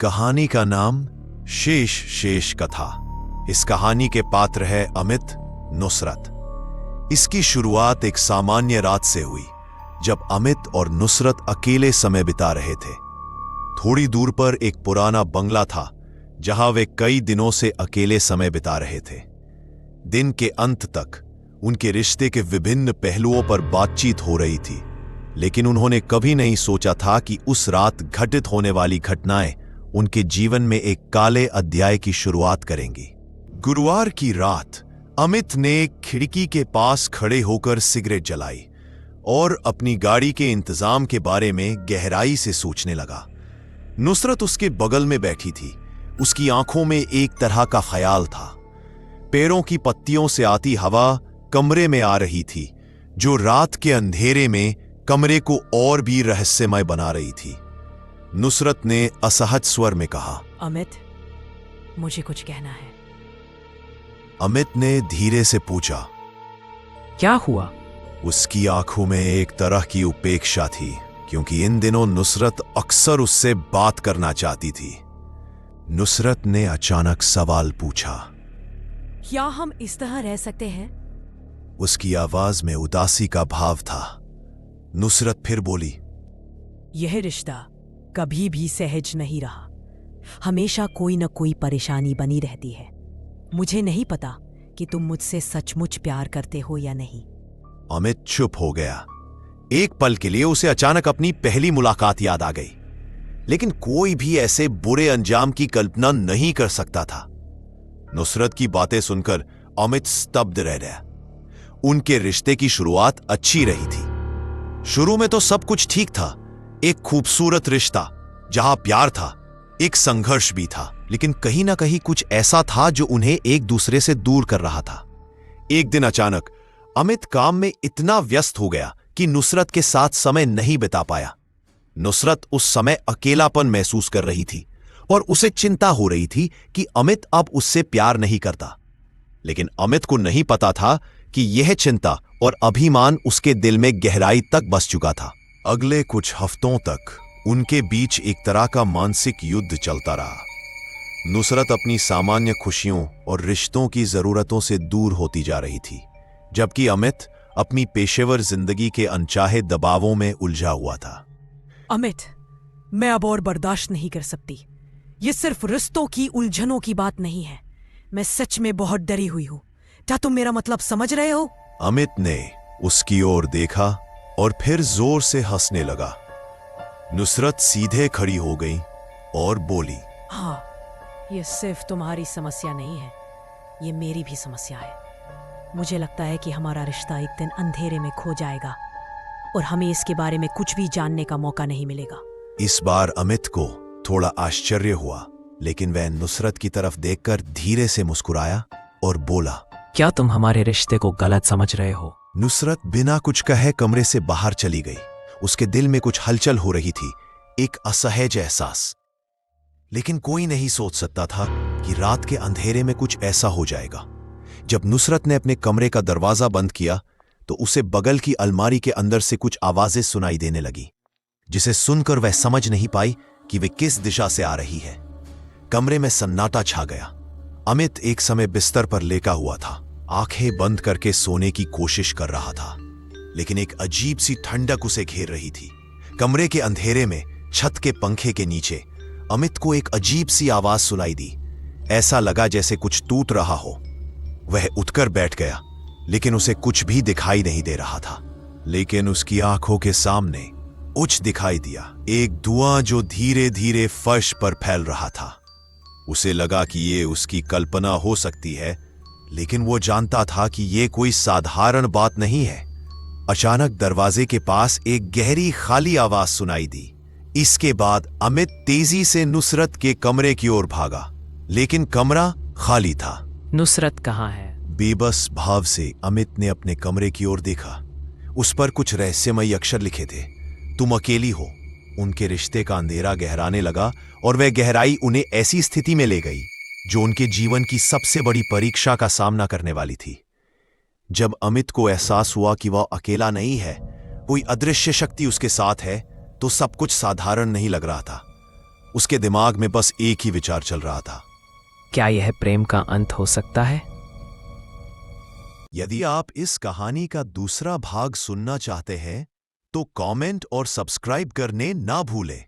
कहानी का नाम शेष कथा। इस कहानी के पात्र है अमित, नुसरत। इसकी शुरुआत एक सामान्य रात से हुई जब अमित और नुसरत अकेले समय बिता रहे थे। थोड़ी दूर पर एक पुराना बंगला था जहां वे कई दिनों से अकेले समय बिता रहे थे। दिन के अंत तक उनके रिश्ते के विभिन्न पहलुओं पर बातचीत हो रही थी, लेकिन उन्होंने कभी नहीं सोचा था कि उस रात घटित होने वाली घटनाएं उनके जीवन में एक काले अध्याय की शुरुआत करेंगी। गुरुवार की रात अमित ने खिड़की के पास खड़े होकर सिगरेट जलाई और अपनी गाड़ी के इंतजाम के बारे में गहराई से सोचने लगा। नुसरत उसके बगल में बैठी थी। उसकी आंखों में एक तरह का ख्याल था। पेड़ों की पत्तियों से आती हवा कमरे में आ रही थी, जो रात के अंधेरे में कमरे को और भी रहस्यमय बना रही थी। नुसरत ने असहज स्वर में कहा, अमित, मुझे कुछ कहना है। अमित ने धीरे से पूछा, क्या हुआ? उसकी आंखों में एक तरह की उपेक्षा थी, क्योंकि इन दिनों नुसरत अक्सर उससे बात करना चाहती थी। नुसरत ने अचानक सवाल पूछा, क्या हम इस तरह रह सकते हैं? उसकी आवाज में उदासी का भाव था। नुसरत फिर बोली, यह रिश्ता कभी भी सहज नहीं रहा। हमेशा कोई न कोई परेशानी बनी रहती है। मुझे नहीं पता कि तुम मुझसे सचमुच प्यार करते हो या नहीं। अमित चुप हो गया। एक पल के लिए उसे अचानक अपनी पहली मुलाकात याद आ गई, लेकिन कोई भी ऐसे बुरे अंजाम की कल्पना नहीं कर सकता था। नुसरत की बातें सुनकर अमित स्तब्ध रह गया। उनके रिश्ते की शुरुआत अच्छी रही थी। शुरू में तो सब कुछ ठीक था, एक खूबसूरत रिश्ता जहां प्यार था, एक संघर्ष भी था, लेकिन कहीं ना कहीं कुछ ऐसा था जो उन्हें एक दूसरे से दूर कर रहा था। एक दिन अचानक अमित काम में इतना व्यस्त हो गया कि नुसरत के साथ समय नहीं बिता पाया। नुसरत उस समय अकेलापन महसूस कर रही थी और उसे चिंता हो रही थी कि अमित अब उससे प्यार नहीं करता। लेकिन अमित को नहीं पता था कि यह चिंता और अभिमान उसके दिल में गहराई तक बस चुका था। अगले कुछ हफ्तों तक उनके बीच एक तरह का मानसिक युद्ध चलता रहा। नुसरत अपनी सामान्य खुशियों और रिश्तों की जरूरतों से दूर होती जा रही थी, जबकि अमित अपनी पेशेवर जिंदगी के अनचाहे दबावों में उलझा हुआ था। अमित, मैं अब और बर्दाश्त नहीं कर सकती। ये सिर्फ रिश्तों की उलझनों की बात नहीं है। मैं सच में बहुत डरी हुई हूं। क्या तुम मेरा मतलब समझ रहे हो? अमित ने उसकी ओर देखा और फिर जोर से हंसने लगा। नुसरत सीधे खड़ी हो गई और बोली, हाँ, ये सिर्फ तुम्हारी समस्या नहीं है, ये मेरी भी समस्या है। मुझे लगता है कि हमारा रिश्ता एक दिन अंधेरे में खो जाएगा और हमें इसके बारे में कुछ भी जानने का मौका नहीं मिलेगा। इस बार अमित को थोड़ा आश्चर्य हुआ, लेकिन वह नुसरत की तरफ देखकर धीरे से मुस्कुराया और बोला, क्या तुम हमारे रिश्ते को गलत समझ रहे हो? नुसरत बिना कुछ कहे कमरे से बाहर चली गई। उसके दिल में कुछ हलचल हो रही थी, एक असहज एहसास। लेकिन कोई नहीं सोच सकता था कि रात के अंधेरे में कुछ ऐसा हो जाएगा। जब नुसरत ने अपने कमरे का दरवाजा बंद किया तो उसे बगल की अलमारी के अंदर से कुछ आवाजें सुनाई देने लगी, जिसे सुनकर वह समझ नहीं पाई कि वे किस दिशा से आ रही है। कमरे में सन्नाटा छा गया। अमित एक समय बिस्तर पर लेटा हुआ था, आंखें बंद करके सोने की कोशिश कर रहा था, लेकिन एक अजीब सी ठंडक उसे घेर रही थी। कमरे के अंधेरे में छत के पंखे के नीचे अमित को एक अजीब सी आवाज सुनाई दी। ऐसा लगा जैसे कुछ टूट रहा हो। वह उठकर बैठ गया, लेकिन उसे कुछ भी दिखाई नहीं दे रहा था। लेकिन उसकी आंखों के सामने कुछ दिखाई दिया, एक धुआं जो धीरे धीरे फर्श पर फैल रहा था। उसे लगा कि ये उसकी कल्पना हो सकती है, लेकिन वो जानता था कि ये कोई साधारण बात नहीं है। अचानक दरवाजे के पास एक गहरी खाली आवाज सुनाई दी। इसके बाद अमित तेजी से नुसरत के कमरे की ओर भागा, लेकिन कमरा खाली था। नुसरत कहाँ है? बेबस भाव से अमित ने अपने कमरे की ओर देखा। उस पर कुछ रहस्यमयी अक्षर लिखे थे, तुम अकेली हो। उनके रिश्ते का अंधेरा गहराने लगा और वह गहराई उन्हें ऐसी स्थिति में ले गई जो उनके जीवन की सबसे बड़ी परीक्षा का सामना करने वाली थी। जब अमित को एहसास हुआ कि वह अकेला नहीं है, कोई अदृश्य शक्ति उसके साथ है, तो सब कुछ साधारण नहीं लग रहा था। उसके दिमाग में बस एक ही विचार चल रहा था। क्या यह प्रेम का अंत हो सकता है? यदि आप इस कहानी का दूसरा भाग सुनना चाहते हैं तो कमेंट और सब्सक्राइब करने ना भूलें।